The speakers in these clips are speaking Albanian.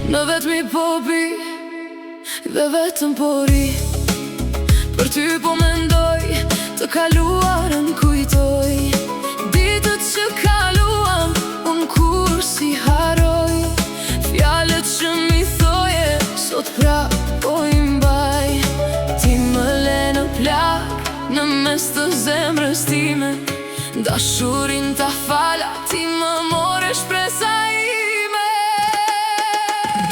Në vetëmi po pi dhe vetëm po ri, për ty po mendoj, të kaluarën kujtoj. Ditët që kaluam, unë kur si haroj. Fjalët që mi thoje, sot pra po i mbaj. Ti më le në plak, në mes të zemrës time. Dashurin ta fala, ti më more shpresa ime.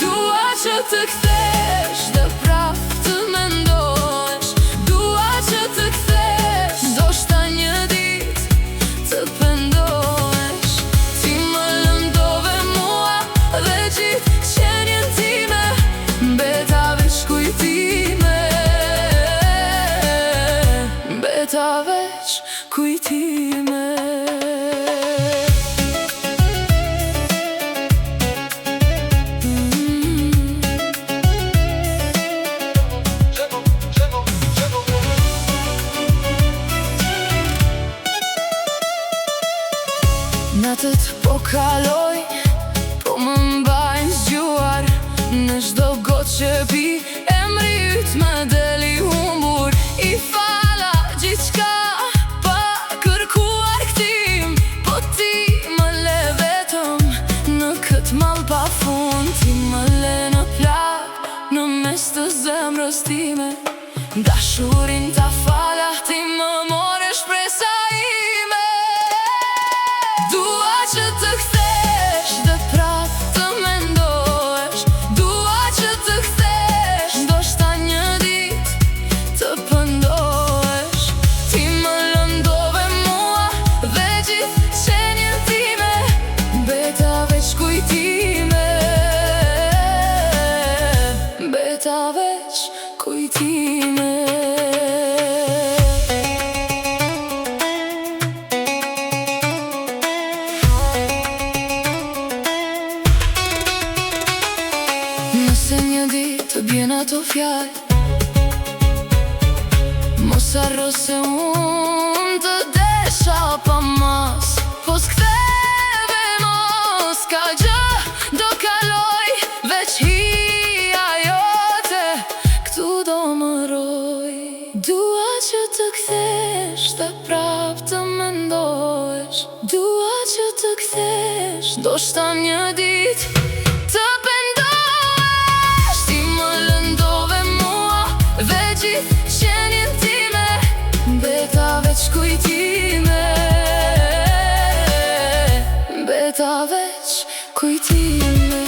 Dua që të kthesh dhe prap të mendosh. Dua që të kthesh, ndoshta një dit të pendohesh. Ti më lëndove mua dhe gjithë qenjen time, mbeta veç kujtime. Mbeta veç kujtime. Natët po kaloj, po më mbajnë zgjuar. Në çdo gotë që pi, emri yt më deli humbur. I fala gjithçka pa kërkuar kthim, po ti më le vetëm në këtë mall pa fund. Ti më le në plak, në mes të zemrës time. Dashurin ta fala, ti më more shpresa ime. Dua që të kthesh dhe prap të mendosh. Dua që të kthesh, ndoshta një dit të pendohesh. Ti më lëndove mua dhe gjithë qenjen time, mbeta veç kujtime. Mbeta veç kujtime. Nëse një dit të bjen ato fjallë, mos harro se unë të desha pa mas. Po s'ktheve mos ka gjë, do kaloj veç hija jote, këtu do më roj. Dua që të kthesh dhe prap të mendosh. Dua që të kthesh, ndoshta një dit të pendohesh. Ti më lëndove mua dhe gjithë qenjen time, mbeta veç kujtime. Mbeta veç kujtime.